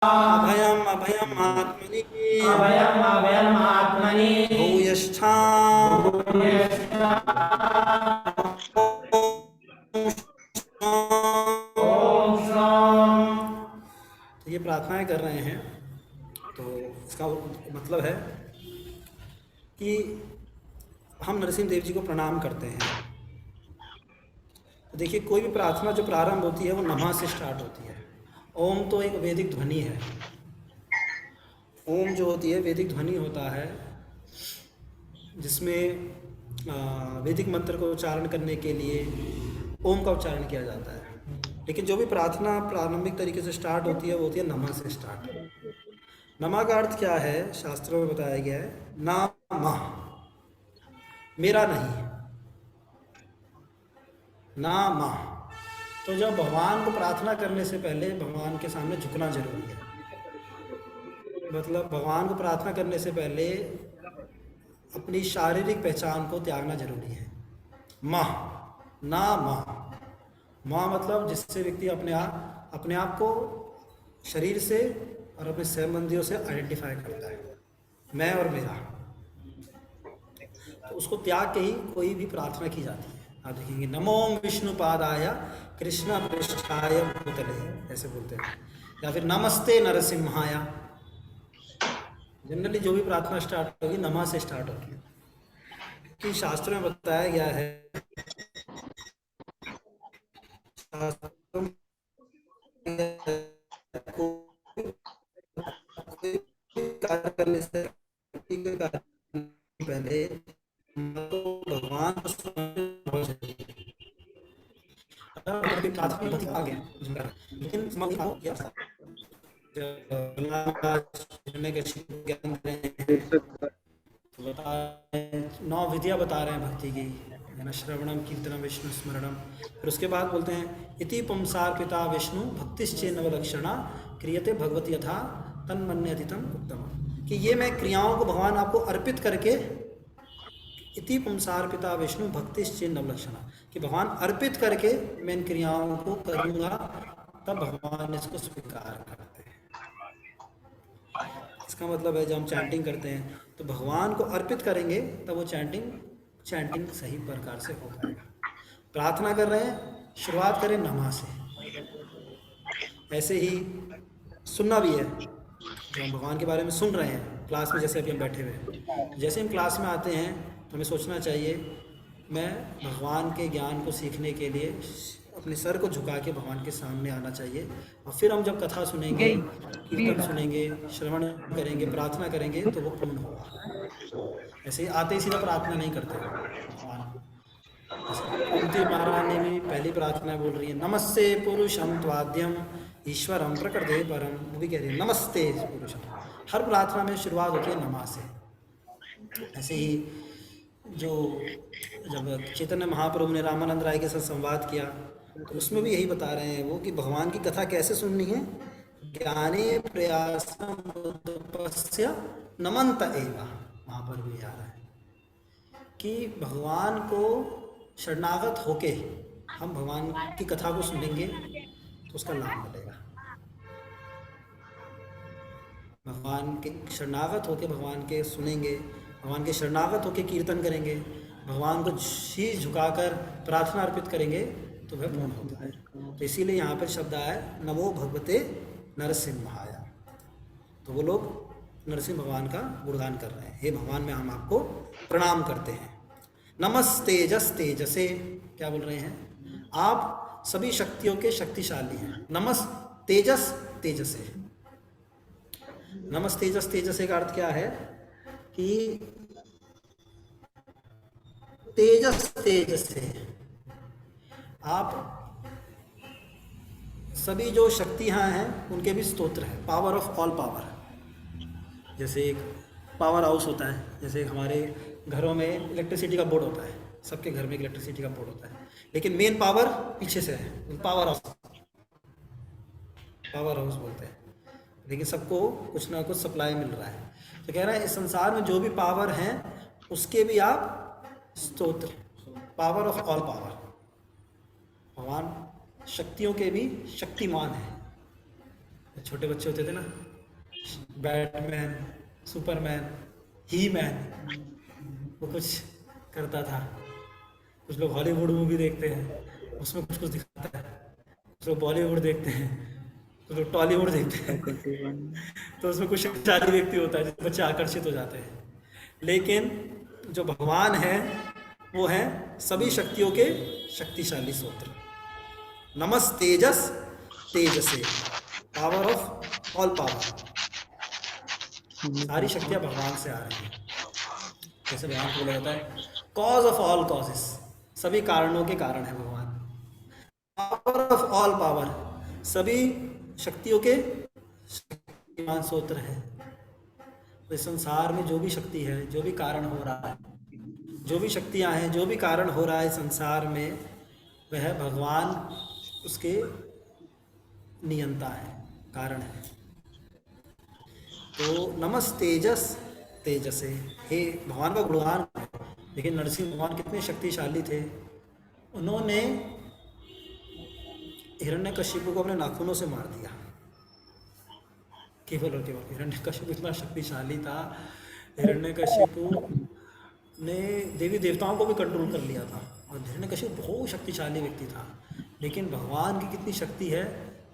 अभयम अभयम आत्मनि अभयम अभयम आत्मनि भूयष्ठां ओम शाम। तो ये प्रार्थनाएं कर रहे हैं। तो इसका मतलब है कि हम नरसिंह देव जी को प्रणाम करते हैं। तो देखिए, कोई भी प्रार्थना जो प्रारंभ होती है वो नमः से स्टार्ट होती है। ओम तो एक वैदिक ध्वनि है। ओम जो होती है वैदिक ध्वनि होता है, जिसमें वैदिक मंत्र को उच्चारण करने के लिए ओम का उच्चारण किया जाता है। लेकिन जो भी प्रार्थना प्रारंभिक तरीके से स्टार्ट होती है वो होती है नमः से स्टार्ट। नमः का अर्थ क्या है, शास्त्रों में बताया गया है, ना मह, मेरा नहीं, ना मह। तो जब भगवान को प्रार्थना करने से पहले भगवान के सामने झुकना जरूरी है। मतलब भगवान को प्रार्थना करने से पहले अपनी शारीरिक पहचान को त्यागना जरूरी है। माँ, ना माँ। माँ मतलब जिससे व्यक्ति अपने आप को शरीर से और अपने संबंधियों से आइडेंटिफाई करता है, मैं और मेरा। तो उसको त्याग के ही कोई भी प्रार्थना की जाती है। आप देखेंगे, नमो विष्णुपादाय कृष्ण पृष्ठाय भूतले, ऐसे बोलते हैं। या फिर नमस्ते नरसिम्हाय। जनरली जो भी प्रार्थना स्टार्ट होगी नमः से स्टार्ट होगी, कि शास्त्रों में बताया गया है, शास्त्रों में कोई कार्य करने से पहले तो भगवान को समझना चाहिए। अगर प्राथमिक भक्ति आ गया, लेकिन समझ नहीं आ गया, ज्ञान दे रहे हैं, तो बता रहे हैं, 9 विधियाँ बता रहे हैं भक्ति की, है ना, श्रवणम कीर्तनम विष्णु स्मरणम। फिर उसके बाद बोलते हैं, इति पुंसार पिता विष्णु भक्तिश्चेन्नव लक्षणा क्रियते भगवती यथा तन्मन्यतितम उत्तम। कि ये मैं क्रियाओं को भगवान आपको अर्पित करके, इति पुंसार पिता विष्णु भक्तिश्चेन्नव लक्षणा, कि भगवान अर्पित करके मैं इन क्रियाओं को करूँगा, तब भगवान इसको स्वीकार करते हैं। इसका मतलब है जब हम चैंटिंग करते हैं तो भगवान को अर्पित करेंगे, तब वो चैंटिंग चैंटिंग सही प्रकार से हो पाएगा। प्रार्थना कर रहे हैं, शुरुआत करें नमः से। ऐसे ही सुनना भी है। जब हम भगवान के बारे में सुन रहे हैं क्लास में, जैसे अभी हम बैठे हुए हैं, तो जैसे हम क्लास में आते हैं तो हमें सोचना चाहिए, मैं भगवान के ज्ञान को सीखने के लिए अपने सर को झुका के भगवान के सामने आना चाहिए। और फिर हम जब कथा सुनेंगे, कीर्तन सुनेंगे, श्रवण करेंगे, प्रार्थना करेंगे, तो वो पूर्ण होगा। ऐसे ही आते ही सीधा प्रार्थना नहीं करते भगवान। जैसे कुंती महारानी भी पहली प्रार्थना बोल रही है, नमस्ते पुरुषम त्वाद्यम ईश्वरम प्रकृते परम, वो भी कह रही है नमस्ते पुरुषम। हर प्रार्थना में शुरुआत होती है नमा से। ऐसे ही जो जब चैतन्य महाप्रभु ने रामानंद राय के साथ संवाद किया, तो उसमें भी यही बता रहे हैं वो, कि भगवान की कथा कैसे सुननी है। ज्ञाने प्रयासम बुद्धपस्य नमंत एवा, वहाँ पर भी आ रहा है कि भगवान को शरणागत होके हम भगवान की कथा को सुनेंगे तो उसका लाभ मिलेगा। भगवान के शरणागत होके भगवान के सुनेंगे, भगवान के शरणागत होके कीर्तन करेंगे, भगवान को शीश झुकाकर प्रार्थना अर्पित करेंगे, तो वह पूर्ण होता है। तो इसीलिए यहाँ पर शब्द आया है, नमो भगवते नरसिम्हाय। तो वो लोग नरसिंह भगवान का गुणगान कर रहे हैं, हे भगवान में हम आपको प्रणाम करते हैं। नमस्तेजस तेजसे, क्या बोल रहे हैं, आप सभी शक्तियों के शक्तिशाली हैं। नमस तेजस तेजसे, नमस तेजस तेजसे का अर्थ क्या है कि तेजस तेजसे, आप सभी जो शक्तियाँ हैं उनके भी स्तोत्र है, पावर ऑफ ऑल पावर। जैसे एक पावर हाउस होता है, जैसे हमारे घरों में इलेक्ट्रिसिटी का बोर्ड होता है, सबके घर में इलेक्ट्रिसिटी का बोर्ड होता है, लेकिन मेन पावर पीछे से है, पावर हाउस, पावर हाउस बोलते हैं। लेकिन सबको कुछ ना कुछ सप्लाई मिल रहा है। तो कह रहा है इस संसार में जो भी पावर हैं उसके भी आप स्तोत्र, पावर ऑफ ऑल पावर। भगवान शक्तियों के भी शक्तिमान है, छोटे बच्चे होते थे ना, बैटमैन, सुपरमैन, ही मैन, वो कुछ करता था। कुछ लोग हॉलीवुड मूवी देखते हैं, उसमें कुछ कुछ दिखाता है। कुछ लोग बॉलीवुड देखते हैं, कुछ लोग टॉलीवुड देखते हैं। तो उसमें कुछ शक्तिशाली व्यक्ति होता है जिससे बच्चे आकर्षित हो जाते हैं। लेकिन जो भगवान है वो है सभी शक्तियों के शक्तिशाली स्रोत। नमस तेजस तेजसे, पावर ऑफ ऑल पावर। सारी शक्तियां भगवान से आ रही हैं। जैसे भगवान को बोला जाता है कॉज ऑफ ऑल कॉजेस, सभी कारणों के कारण है भगवान। पावर ऑफ ऑल पावर, सभी शक्तियों के शक्तिमान स्रोत है। तो इस संसार में जो भी शक्ति है, जो भी कारण हो रहा है, जो भी शक्तियां हैं, जो भी कारण हो रहा है संसार में, वह भगवान उसके नियंता है, कारण है। तो नमस तेजस तेजसे, हे भगवान का गुणगान है। लेकिन नरसिंह भगवान कितने शक्तिशाली थे। उन्होंने हिरण्यकशिपु को अपने नाखूनों से मार दिया, केवल और केवल। हिरण्यकशिपु इतना शक्तिशाली था, हिरण्यकशिपु ने देवी देवताओं को भी कंट्रोल कर लिया था। और हिरण्यकशिपु बहुत शक्तिशाली व्यक्ति था। लेकिन भगवान की कितनी शक्ति है।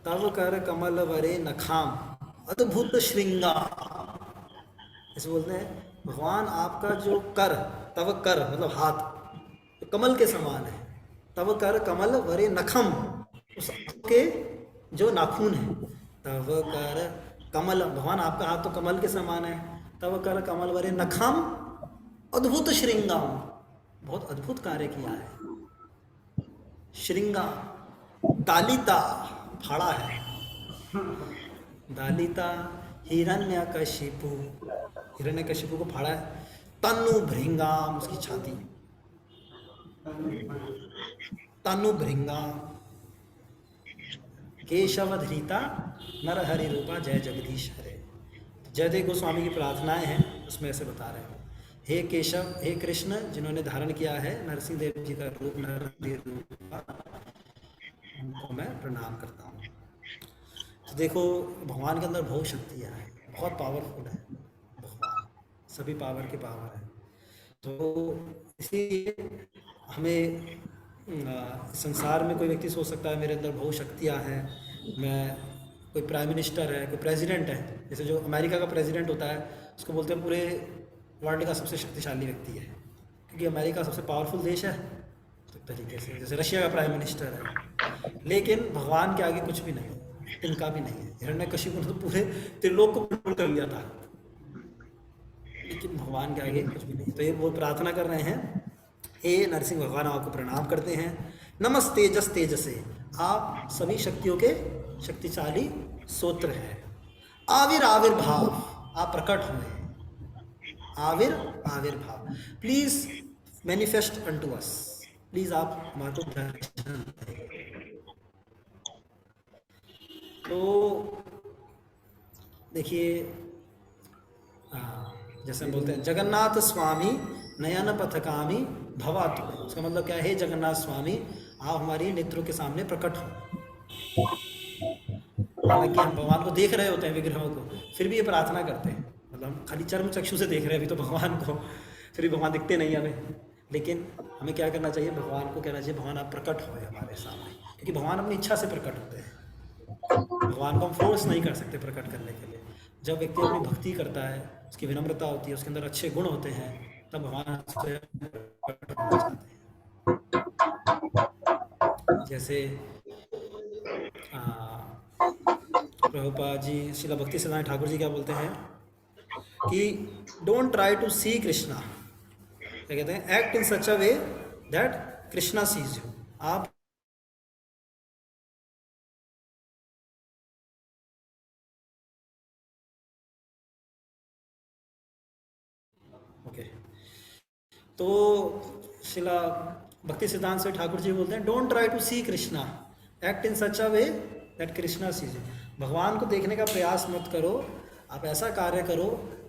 तव कर कमल वरे नखाम अद्भुत श्रृंगा, ऐसे बोलते हैं भगवान आपका जो कर, तव कर मतलब हाथ, तो कमल के समान है। तव कर कमल वरे नखम, उस के जो नाखून है। तव कर कमल, भगवान आपका हाथ तो कमल के समान है। तव कर कमल वरे नखम अद्भुत श्रृंगाम, बहुत अद्भुत कार्य किया है। श्रृंगा, दालिता, फाड़ा है। दालिता हिरण्यकशिपु, हिरण्यकशिपु को फाड़ा है। तनु भृंगाम, उसकी छाती। तनु भृंगाम, केशव धृता नरहरि रूपा जय जगदीश हरे। जयदेव गोस्वामी की प्रार्थनाएं हैं, उसमें ऐसे बता रहे हैं, हे केशव, हे कृष्ण, जिन्होंने धारण किया है नरसिंह देव जी का रूप, नरहरि रूपा, उनको मैं प्रणाम करता हूँ। तो देखो भगवान के अंदर बहुत शक्तियाँ हैं, बहुत पावरफुल है भगवान, सभी पावर के पावर है। तो इसीलिए हमें संसार में कोई व्यक्ति सोच सकता है मेरे अंदर बहुत शक्तियाँ हैं, मैं, कोई प्राइम मिनिस्टर है, कोई प्रेसिडेंट है, जैसे जो अमेरिका का प्रेसिडेंट होता है उसको बोलते हैं पूरे वर्ल्ड का सबसे शक्तिशाली व्यक्ति है, क्योंकि अमेरिका सबसे पावरफुल देश है। तो तरीके से जैसे रशिया का प्राइम मिनिस्टर है। लेकिन भगवान के आगे कुछ भी नहीं, इनका भी नहीं है। हिरण्यकशिपु ने तो पूरे त्रिलोक को कंट्रोल कर लिया था, लेकिन भगवान के आगे कुछ भी नहीं। तो ये वो प्रार्थना कर रहे हैं, हे नरसिंह भगवान आपको प्रणाम करते हैं। नमस तेजस तेजसे, आप सभी शक्तियों के शक्तिशाली स्रोत हैं। आविर आविर्भाव, आप प्रकट हुए। आविर आविर्भाव, please manifest unto us, please आप हमारे को दर्शन दें। तो देखिए, जैसे हम बोलते हैं जगन्नाथ स्वामी नयन पथकामी भवातु, उसका मतलब क्या है, जगन्नाथ स्वामी आप हमारी नेत्रों के सामने प्रकट हो। हालांकि हम भगवान को देख रहे होते हैं, विग्रहों को, फिर भी ये प्रार्थना करते हैं। मतलब हम खाली चर्म चक्षु से देख रहे हैं अभी तो भगवान को, फिर भी भगवान दिखते नहीं हमें। लेकिन हमें क्या करना चाहिए, भगवान को कहना चाहिए भगवान आप प्रकट हो हमारे सामने, क्योंकि भगवान अपनी इच्छा से प्रकट होते हैं। भगवान को हम फोर्स नहीं कर सकते प्रकट करने के लिए। जब व्यक्ति अपनी भक्ति करता है, उसकी विनम्रता होती है, उसके अंदर अच्छे गुण होते हैं, तब भगवान उससे प्रकट होना चाहते हैं। जैसे प्रभुपाद जी, श्रील भक्ति सिद्धांत ठाकुर जी क्या बोलते हैं कि don't try to see Krishna, क्या कहते हैं, act in such a way that Krishna sees you. आप ओके तो शिला भक्ति सिद्धांत से ठाकुर जी बोलते हैं don't try to see Krishna, act in such a way that Krishna sees. भगवान को देखने का प्रयास मत करो, आप ऐसा कार्य करो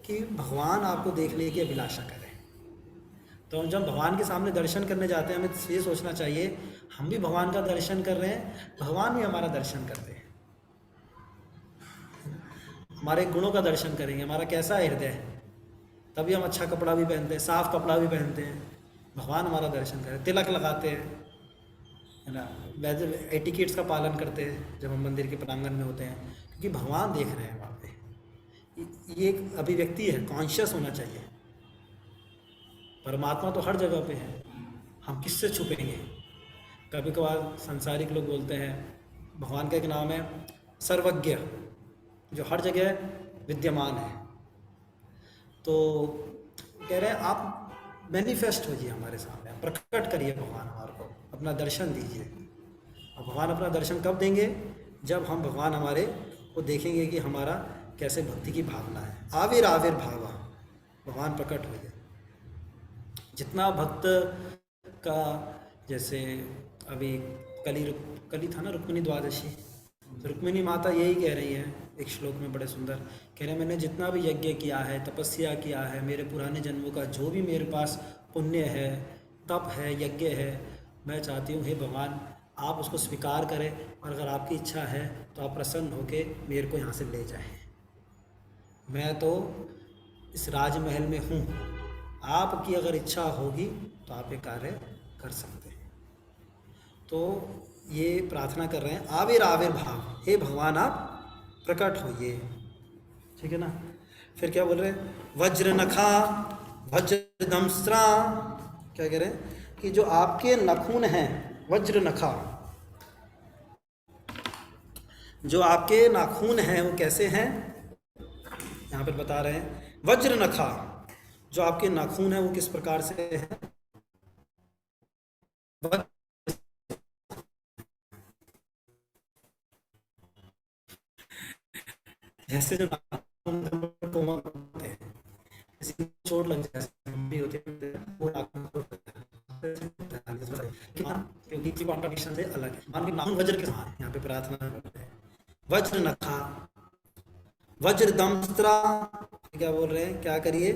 कि भगवान आपको देखने की अभिलाषा करें। तो जब भगवान के सामने दर्शन करने जाते हैं, हमें ये सोचना चाहिए हम भी भगवान का दर्शन कर रहे हैं, भगवान भी हमारा दर्शन करते हैं। हमारे गुणों का दर्शन करेंगे, हमारा कैसा हृदय है, तभी हम अच्छा कपड़ा भी पहनते हैं, साफ कपड़ा भी पहनते हैं। भगवान हमारा दर्शन करें, तिलक लगाते हैं, है ना, वैसे एटिकेट्स का पालन करते हैं जब हम मंदिर के प्रांगण में होते हैं, क्योंकि भगवान देख रहे हैं वहाँ पे। ये एक अभिव्यक्ति है, कॉन्शियस होना चाहिए। परमात्मा तो हर जगह पे है, हम किससे छुपेंगे। कभी कभार सांसारिक लोग बोलते हैं भगवान का एक नाम है सर्वज्ञ, जो हर जगह विद्यमान है। तो कह रहे हैं आप मैनिफेस्ट होइए हमारे सामने, प्रकट करिए भगवान हमारे को, अपना दर्शन दीजिए। और भगवान अपना दर्शन कब देंगे? जब हम भगवान हमारे को देखेंगे कि हमारा कैसे भक्ति की भावना है। आविर आविर भावा, भगवान प्रकट होइए। जितना भक्त का, जैसे अभी कली था ना रुक्मिणी द्वादशी, तो रुक्मिणी माता यही कह रही है एक श्लोक में बड़े सुंदर, कह रहे हैं मैंने जितना भी यज्ञ किया है, तपस्या किया है, मेरे पुराने जन्मों का जो भी मेरे पास पुण्य है, तप है, यज्ञ है, मैं चाहती हूँ हे भगवान आप उसको स्वीकार करें, और अगर आपकी इच्छा है तो आप प्रसन्न होकर मेरे को यहाँ से ले जाएं। मैं तो इस राजमहल में हूँ, आपकी अगर इच्छा होगी तो आप ये कार्य कर सकते हैं। तो ये प्रार्थना कर रहे हैं आविर आविर भाव, हे भगवान आप प्रकट होइए, ठीक है ना। फिर क्या बोल रहे हैं? वज्र नखा वज्र दंस्त्रा, क्या कह रहे हैं कि जो आपके नखून हैं, वज्र नखा, जो आपके नाखून हैं वो कैसे हैं, यहाँ पर बता रहे हैं। वज्र नखा, जो आपके नाखून हैं वो किस प्रकार से हैं? जैसे जो नाखून कोमल होते हैं, किसी को चोट लग जाए भी होती है, वो नाखून क्योंकि की कॉन्ट्रडिक्शन से अलग है। मान के नाखून वज्र के समान, यहाँ पे प्रार्थना करते हैं। वज्र नखा वज्र दंस्त्रा, क्या बोल रहे हैं? क्या करिए?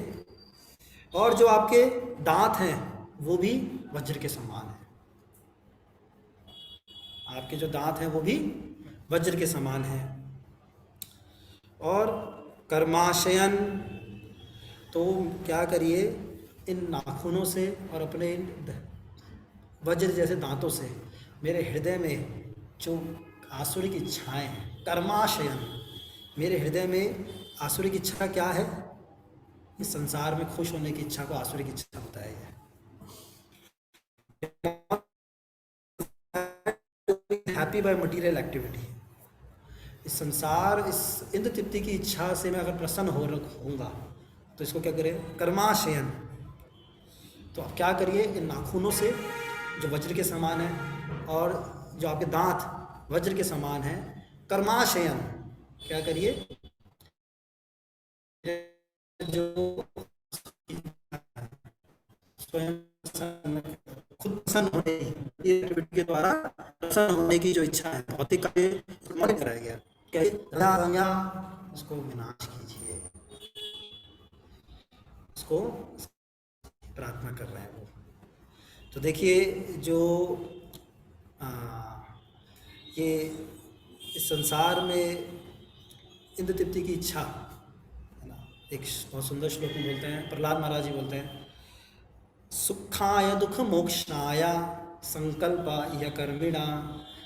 और जो आपके दांत हैं वो भी वज्र के समान है। आपके जो दांत हैं वो भी वज्र के समान हैं। और कर्माशयन, तो क्या करिए? इन नाखूनों से और अपने वज्र जैसे दांतों से मेरे हृदय में जो आसुरी की इच्छाएं हैं, कर्माशयन, मेरे हृदय में आसुरी की इच्छा क्या है? इस संसार में खुश होने की इच्छा को आसुरी की इच्छा बताया है। हैप्पी बाय मटीरियल एक्टिविटी, इस संसार, इस इंद्र तृप्ति की इच्छा से मैं अगर प्रसन्न होऊंगा तो इसको क्या करें? कर्माशयन। तो आप क्या करिए? इन नाखूनों से जो वज्र के समान है और जो आपके दांत वज्र के समान है, कर्माशयन, क्या करिए? जो स्वयं खुद प्रसन्न होने की एक्टिविटी के द्वारा प्रसन्न होने की जो इच्छा है, भौतिक कार्य कराया गया, उसको विनाश कीजिए, उसको प्रार्थना कर रहे हैं वो। तो देखिए जो ये इस संसार में इंद्र तृप्ति की इच्छा है ना, एक बहुत सुंदर श्लोक में बोलते हैं, प्रहलाद महाराज जी बोलते हैं, सुखाय दुख मोक्षाय संकल्प कर्मिणा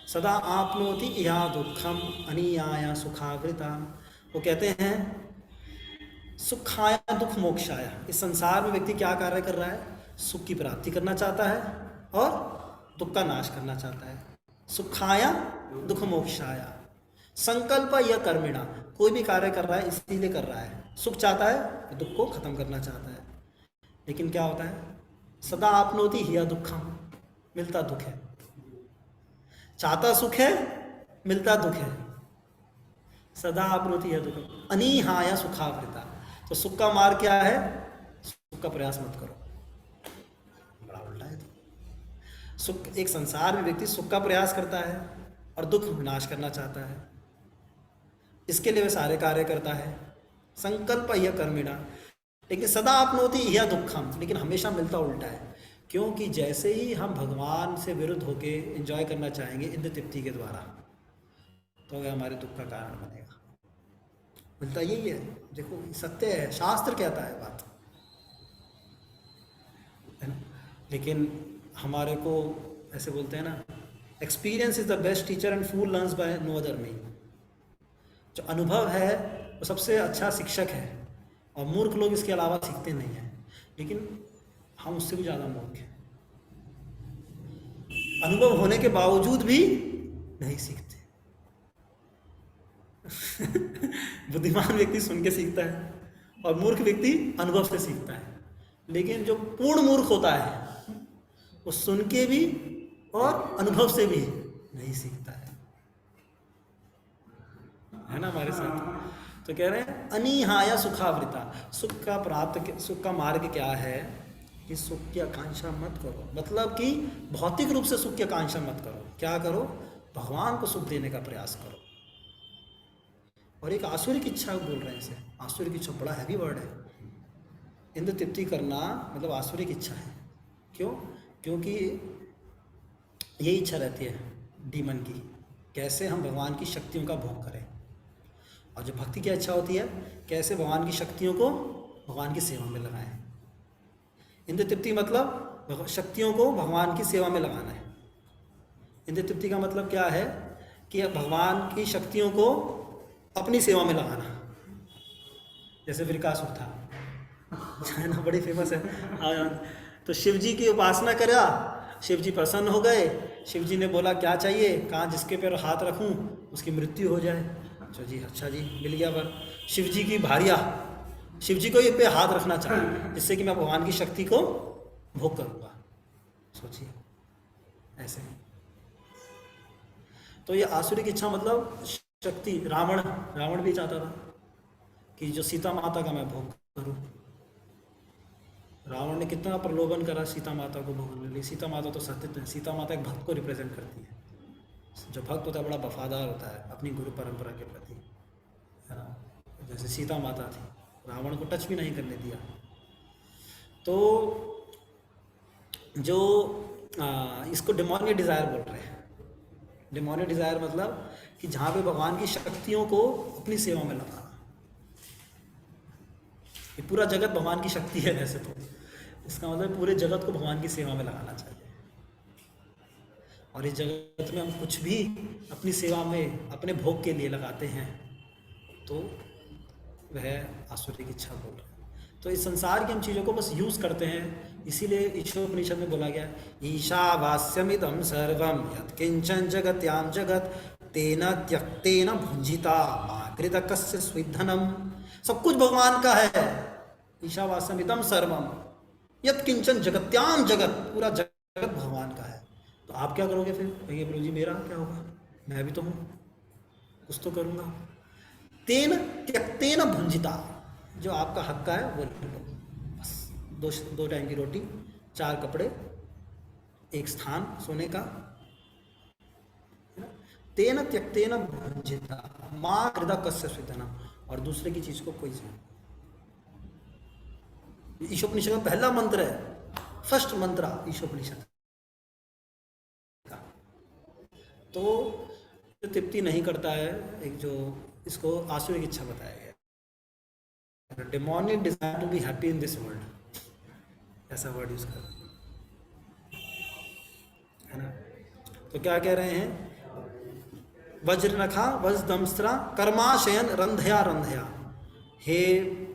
सदा आपनोति इहा दुखम अनीयाय सुखावृता। वो कहते हैं सुखाय दुख मोक्षाय, इस संसार में व्यक्ति क्या कार्य कर रहा है? सुख की प्राप्ति करना चाहता है और दुख का नाश करना चाहता है। सुखाय दुख मोक्षाय संकल्प या कर्मिणा, कोई भी कार्य कर रहा है इसीलिए कर रहा है, सुख चाहता है, दुख को खत्म करना चाहता है। लेकिन क्या होता है? सदा आपनोति हिया दुखम, मिलता दुख है। चाहता सुख है, मिलता दुख है। सदा आपनोति हिया दुखम अनीहाया सुखावृता। तो सुख का मार्ग क्या है? सुख का प्रयास मत करो, बड़ा उल्टा है। तो सुख, एक संसार में व्यक्ति सुख का प्रयास करता है और दुख विनाश करना चाहता है, इसके लिए वह सारे कार्य करता है। संकल्प या कर्मिणा, लेकिन सदा आपनोति यह दुखम, लेकिन हमेशा मिलता उल्टा है। क्योंकि जैसे ही हम भगवान से विरुद्ध होके एंजॉय करना चाहेंगे इंद्र तृप्ति के द्वारा, तो वह हमारे दुख का कारण बनेगा। मिलता यही है। देखो सत्य है, शास्त्र कहता है बात, है ना। लेकिन हमारे को ऐसे बोलते हैं ना, experience is the best teacher and fool learns by no other mean. जो अनुभव है वो सबसे अच्छा शिक्षक है, और मूर्ख लोग इसके अलावा सीखते नहीं हैं। लेकिन हम उससे भी ज़्यादा मूर्ख हैं, अनुभव होने के बावजूद भी नहीं सीखते। बुद्धिमान व्यक्ति सुन के सीखता है, और मूर्ख व्यक्ति अनुभव से सीखता है। लेकिन जो पूर्ण मूर्ख होता है वो सुन के भी और अनुभव से भी नहीं सीखता है ना हमारे साथ। तो कह रहे हैं अनिहाया सुखावृता, सुख का मार्ग क्या है कि सुख की आकांक्षा मत करो। मतलब कि भौतिक रूप से सुख की आकांक्षा मत करो, क्या करो, भगवान को सुख देने का प्रयास करो। और एक आसुरिक इच्छा बोल रहे हैं इसे, आसुरिक इच्छा बड़ा हैवी वर्ड है। इंद्र तृप्ति करना मतलब आसुरिक इच्छा है। क्यों? क्योंकि ये इच्छा रहती है डीमन की, कैसे हम भगवान की शक्तियों का भोग करें। और जो भक्ति की इच्छा होती है, कैसे भगवान की शक्तियों को भगवान की सेवा में लगाएं। इंद्र तृप्ति मतलब शक्तियों को भगवान की सेवा में लगाना है। इंद्र तृप्ति का मतलब क्या है कि भगवान की शक्तियों को अपनी सेवा में लगाना। जैसे विरकासुर था, है ना, बड़ी फेमस है। तो शिव जी की उपासना करा, शिव जी प्रसन्न हो गए। शिव जी ने बोला क्या चाहिए, कहाँ जिसके पर हाथ रखूं उसकी मृत्यु हो जाए। अच्छा जी, अच्छा जी, मिल गया वर। शिव जी की भारिया शिव जी को ये पे हाथ रखना चाहिए जिससे कि मैं भगवान की शक्ति को भोग करूंगा। सोचिए ऐसे। तो ये आसुरिक इच्छा मतलब शक्ति। रावण भी चाहता था कि जो सीता माता का मैं भोग करूं। रावण ने कितना प्रलोभन करा सीता माता को भोगने के लिए। सीता माता तो सत्य है, सीता माता एक भक्त को रिप्रेजेंट करती है। जो भक्त होता है बड़ा वफादार होता है अपनी गुरु परंपरा के प्रति, है ना। जैसे सीता माता थी, रावण को टच भी नहीं करने दिया। तो जो इसको डिमोनिक डिज़ायर बोल रहे हैं। डिमोनिक डिज़ायर मतलब कि जहाँ पे भगवान की शक्तियों को अपनी सेवा में लगाना। ये पूरा जगत भगवान की शक्ति है वैसे तो, इसका मतलब पूरे जगत को भगवान की सेवा में लगाना चाहिए। और इस जगत में हम कुछ भी अपनी सेवा में अपने भोग के लिए लगाते हैं तो वह आसुरी की इच्छा बोल रहे हैं। तो इस संसार की हम चीज़ों को बस यूज़ करते हैं। इसीलिए ईशोपनिषद में बोला गया ईशावास्यमिदं सर्वं यत्किंचन जगत्याम जगत तेन त्यक्तेन भुंजिता मा कृत कस्य स्विद्धनम। सब कुछ भगवान का है। ईशावास्यमिदं सर्वम यत्किंचन जगत्याम जगत, पूरा जगत भगवान का है। तो आप क्या करोगे फिर? कहेंगे प्रभु जी मेरा क्या होगा, मैं भी तो हूँ, कुछ तो करूँगा। तेन त्यक्तेन भुंजिता, जो आपका हक का है वो ले लो बस। दो टाइम की रोटी, 4 कपड़े, एक स्थान सोने का। तेन त्यक्तेन भुंजिता माँ हृदय कस्य स्विद्धनम। और दूसरे की चीज को कोई से। ईशोपनिषद का पहला मंत्र है, फर्स्ट मंत्र ईशोपनिषद का। तो जो तृप्ति नहीं करता है, एक जो इसको आसुरिक इच्छा बताया गया, demonic desire to be happy in this world, ऐसा वर्ड यूज कर, है ना। तो क्या कह रहे हैं, वज्रनखा वज्रदंस्त्रा कर्माशयन रंधया रंधया। हे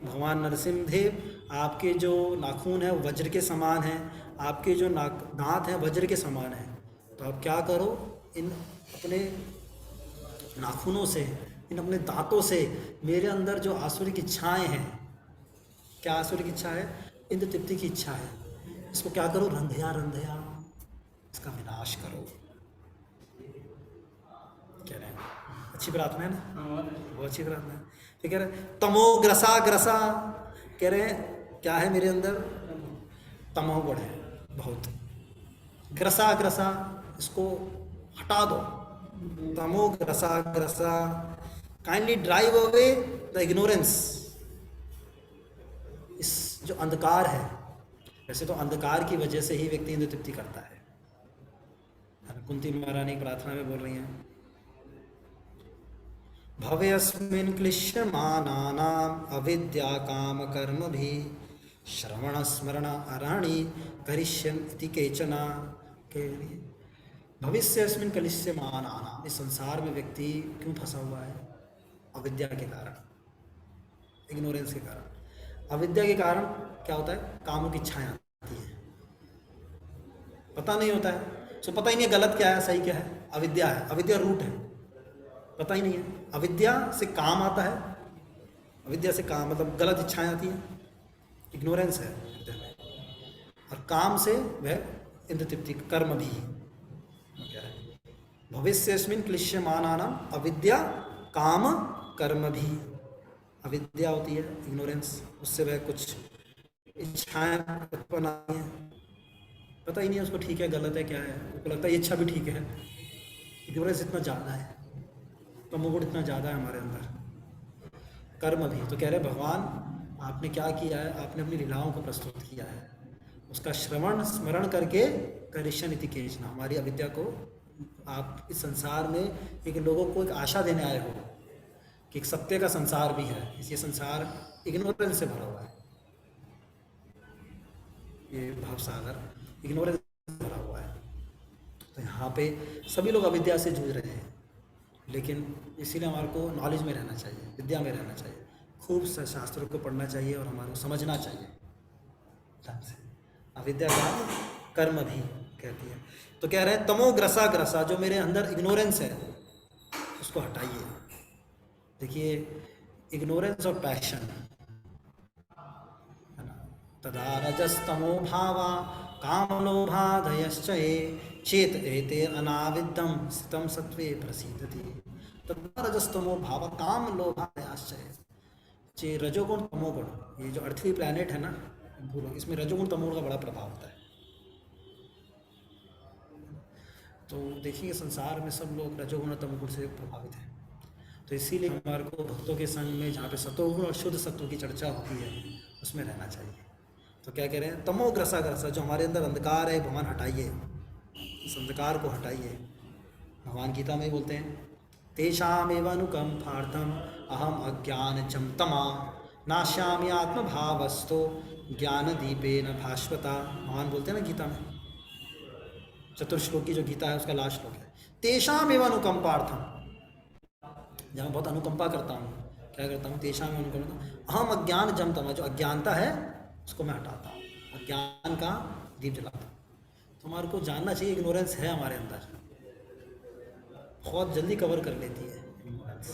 भगवान नरसिंह देव, आपके जो नाखून है वो वज्र के समान हैं, आपके जो दांत हैं वज्र के समान हैं। तो आप क्या करो, इन अपने नाखूनों से, इन अपने दांतों से मेरे अंदर जो आसुरिक इच्छाएं हैं, क्या आसुरिक इच्छा है, इंद्र तृप्ति की इच्छा है, इसको क्या करो, रंधया रंधया, इसका विनाश करो। कह रहे हैं अच्छी प्रार्थना है ना, बहुत अच्छी प्रार्थना है। फिर कह रहे हैं तमो ग्रसा ग्रसा, कह रहे हैं क्या है मेरे अंदर, तमोगुण है बहुत। ग्रसा ग्रसा, इसको हटा दो। तमो ग्रसा ग्रसा, kindly drive away the ignorance. इस जो अंधकार है, वैसे तो अंधकार की वजह से ही व्यक्ति इंद्र तृप्ति करता है। कुंती महारानी प्रार्थना में बोल रही हैं भवेऽस्मिन् क्लिश्यमानानाम् अविद्या काम कर्म भी श्रवण स्मरण अराणि करिष्यन् इति केचन। के भविष्य अस्मिन् क्लिश्यमानानाम्, इस संसार में व्यक्ति क्यों फंसा हुआ है? अविद्या के कारण, इग्नोरेंस के कारण। अविद्या के कारण क्या होता है? कामों की इच्छाएं आती हैं, पता नहीं होता है, सो पता ही नहीं है गलत क्या है सही क्या है। अविद्या है, अविद्या रूट है, पता ही नहीं है। अविद्या से काम आता है, अविद्या से काम मतलब गलत इच्छाएं आती हैं, इग्नोरेंस है अविद्या में। और काम से वह इंद्र तृप्ति कर्म भी क्या है? भविष्यस्मिन् क्लिश्यमानानाम् अविद्या काम कर्म भी। अविद्या होती है इग्नोरेंस, उससे वह कुछ इच्छाएं उत्पन्न आती हैं, पता ही नहीं है उसको ठीक है गलत है क्या है, उसको लगता है ये इच्छा भी ठीक है। इग्नोरेंस इतना ज़्यादा है, तमोगुण इतना ज़्यादा है हमारे अंदर। कर्म भी तो कह रहे भगवान आपने क्या किया है? आपने अपनी लीलाओं को प्रस्तुत किया है, उसका श्रवण स्मरण करके करिष्यन् इति केचन। हमारी अविद्या को आप इस संसार में एक लोगों को एक आशा देने आए हो कि एक सत्य का संसार भी है। ये संसार इग्नोरेंस से भरा हुआ है, ये भाव सागर इग्नोरेंस से भरा हुआ है। तो यहाँ पे सभी लोग अविद्या से जूझ रहे हैं, लेकिन इसीलिए हमारे को नॉलेज में रहना चाहिए, विद्या में रहना चाहिए, खूब शास्त्रों को पढ़ना चाहिए और हमारे को समझना चाहिए ढंग से। अविद्या का कर्म भी कहती है। तो कह रहे हैं तमोग्रसा ग्रसा, जो मेरे अंदर इग्नोरेंस है उसको हटाइए। देखिए इग्नोरेंस और पैशन है ना, तदा रजस्तमो भावा काम लोभादयश्च ये चेत एते अनाविद्यम स्थितम सत्वे प्रसीदति। तदा रजस्तमो भावा काम लोभादयश्च ये रजोगुण तमोगुण, ये जो अर्थली प्लैनेट है ना भूलोक, इसमें रजोगुण तमोगुण का बड़ा प्रभाव होता है। तो देखिए संसार में सब लोग रजोगुण और तमोगुण से प्रभावित हैं। तो इसीलिए हमारे को भक्तों के संग में जहाँ पे सतोगुण और शुद्ध सत्व की चर्चा होती है उसमें रहना चाहिए। तो क्या कह रहे हैं? तमोग्रसा ग्रसा, जो हमारे अंदर अंधकार है भगवान हटाइए, इस अंधकार को हटाइए। भगवान गीता में बोलते हैं तेषामेव अनुकंपार्थम अहम अज्ञानजं तमा नाश्यामि आत्मभावस्तो ज्ञान दीपेन भास्वता। भगवान बोलते हैं ना गीता में, चतुर्श्लोक की जो गीता है उसका लास्ट श्लोक है, तेषामेव अनुकंपार्थम, जहाँ बहुत अनुकंपा करता हूँ, क्या करता हूँ? तेषामेव अनुकंपा अहम अज्ञानजं तमा, जो अज्ञानता है उसको मैं हटाता हूँ, अज्ञान का दीप जलाता हूँ। तो हमारे को जानना चाहिए इग्नोरेंस है हमारे अंदर, बहुत जल्दी कवर कर लेती है इग्नोरेंस।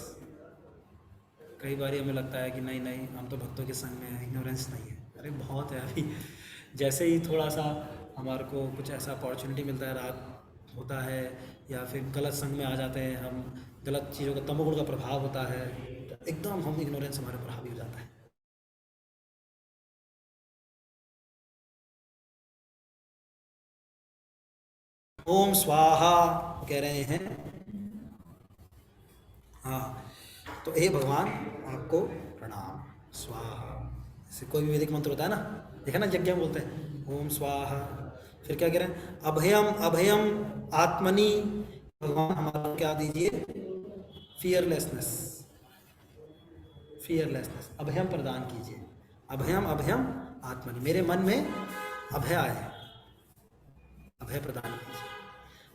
कई बार हमें लगता है कि नहीं नहीं हम तो भक्तों के संग में हैं, इग्नोरेंस नहीं है। अरे बहुत है। अभी जैसे ही थोड़ा सा हमारे को कुछ ऐसा अपॉर्चुनिटी मिलता है, रात होता है या फिर गलत संग में आ जाते हैं हम, गलत चीज़ों का तमोगुण का प्रभाव होता है, तो एकदम हम इग्नोरेंस हमारे पर हावी हो जाता है। ओम स्वाहा कह रहे हैं। हाँ, तो हे भगवान आपको प्रणाम, स्वाहा। जैसे कोई भी वैदिक मंत्र होता है ना, देखा ना यज्ञ में बोलते हैं ओम स्वाहा। फिर क्या कह रहे हैं? अभयम अभयम आत्मनि, भगवान हमारा क्या दीजिए? फियरलेसनेस, फियरलेसनेस, अभयम प्रदान कीजिए। अभयम अभयम आत्मनि, मेरे मन में अभय आए, अभय प्रदान कीजिए।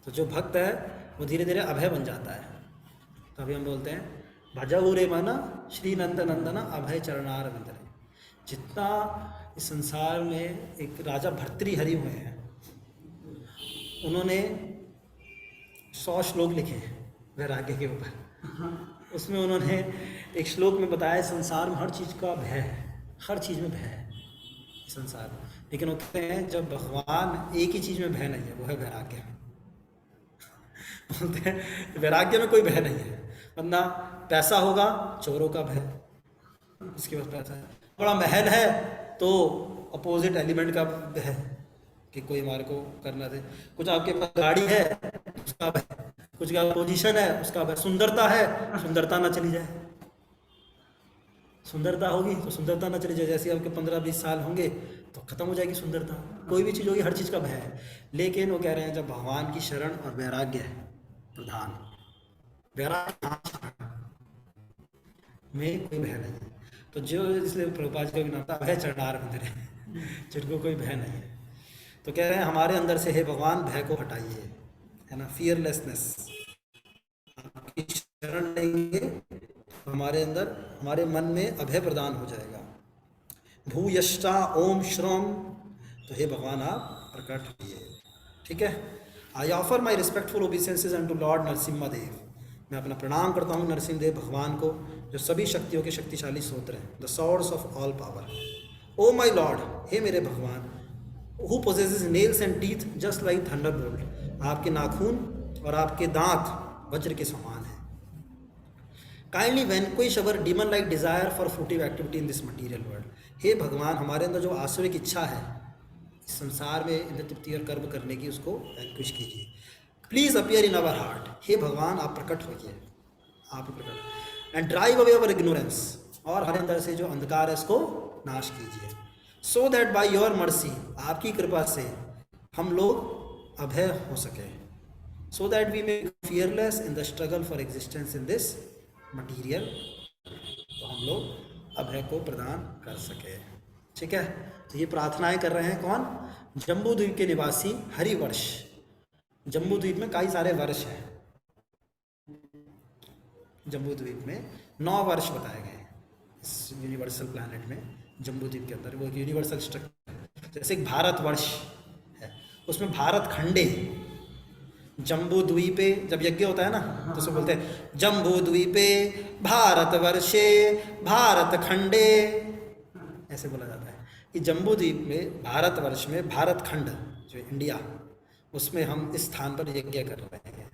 तो जो भक्त है वो धीरे धीरे अभय बन जाता है। तो अभी हम बोलते हैं भजऊ रे मन श्री नंद नंदन अभय चरणार विंदरे। जितना इस संसार में एक राजा भर्तृहरि हुए हैं, उन्होंने 100 श्लोक लिखे हैं वैराग्य के ऊपर। उसमें उन्होंने एक श्लोक में बताया संसार में हर चीज़ का भय है, हर चीज़ में भय है इस संसार में। लेकिन वो कहते हैं जब भगवान एक ही चीज़ में भय नहीं है, वो है वैराग्य में। बोलते हैं वैराग्य में कोई भय नहीं है, वरना पैसा होगा चोरों का भय, इसके पास पैसा है। बड़ा महल है तो अपोजिट एलिमेंट का भय कि कोई हमारे को करना दे। कुछ आपके पास गाड़ी है उसका भय, कुछ का पोजीशन है उसका भय। सुंदरता है, सुंदरता ना चली जाए, सुंदरता होगी तो सुंदरता ना चली जाए। जैसे आपके 15-20 साल होंगे तो खत्म हो जाएगी सुंदरता। कोई भी चीज़ होगी, हर चीज़ का भय है। लेकिन वो कह रहे हैं जब भगवान की शरण और वैराग्य है प्रधान, वैराग्य में कोई भय नहीं है। तो जो इसलिए प्रभुपाद जी का भी नाम था अभय चरणार मंदिर है, जिनको कोई भय नहीं है। तो कह रहे हैं हमारे अंदर से हे भगवान भय को हटाइए, है ना, फियरलेसनेस। आपकी शरण लेंगे तो हमारे अंदर, हमारे मन में अभय प्रदान हो जाएगा। भूयष्टा ओम श्रम, तो हे भगवान आप प्रकट होइए। ठीक है। I offer my respectful obeisances and to Lord Narasimha Deva, मैं अपना प्रणाम करता हूँ नरसिंह देव भगवान को, जो सभी शक्तियों के शक्तिशाली स्रोत हैं, the source of all power. O my Lord, हे मेरे भगवान, who possesses nails and teeth just like thunderbolt, आपके नाखून और आपके दांत वज्र के समान हैं। Kindly vanquish our demon like desire for fruitive activity in this material world, हे भगवान हमारे अंदर जो आसुरिक इच्छा है इस संसार में इंद्र तृप्ति और कर्म करने की, उसको वैनक्विश कीजिए। Please appear in our heart, हे भगवान आप प्रकट होइए, आप प्रकट, and drive away our ignorance, और हमारे अंदर से जो अंधकार है इसको नाश कीजिए। So that by your mercy, आपकी कृपा से हम लोग अभय हो सके, so that we may fearless in the struggle for existence in this material, तो हम लोग अभय को प्रदान कर सके। ठीक है। तो ये प्रार्थनाएं कर रहे हैं कौन? जम्बू द्वीप के निवासी हरिवर्ष। जम्बू द्वीप में कई सारे वर्ष हैं, जम्बू द्वीप में 9 वर्ष बताए गए हैं इस यूनिवर्सल प्लैनेट में। जम्बू द्वीप के अंदर वो एक यूनिवर्सल स्ट्रक्चर, जैसे एक भारतवर्ष है, उसमें भारत खंडे, जम्बू द्वीपे, जब यज्ञ होता है ना तो उसको बोलते हैं जम्बू द्वीपे भारतवर्षे भारत खंडे, ऐसे बोला जाता है कि जम्बू द्वीप में, भारतवर्ष में, भारत खंड जो इंडिया, उसमें हम इस स्थान पर यज्ञ कर रहे हैं,